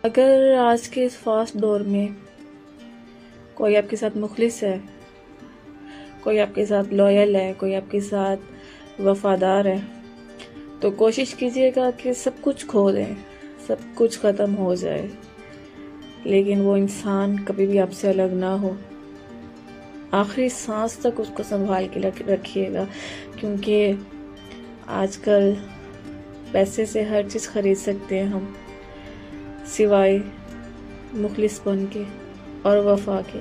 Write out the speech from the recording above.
अगर आज के इस फास्ट दौर में कोई आपके साथ मुखलिस है, कोई आपके साथ लॉयल है, कोई आपके साथ वफादार है, तो कोशिश कीजिएगा कि सब कुछ खो दें, सब कुछ ख़त्म हो जाए, लेकिन वो इंसान कभी भी आपसे अलग ना हो। आखिरी सांस तक उसको संभाल के रखिएगा, क्योंकि आजकल पैसे से हर चीज़ खरीद सकते हैं हम, सिवाय मुखलिसपन के और वफा के।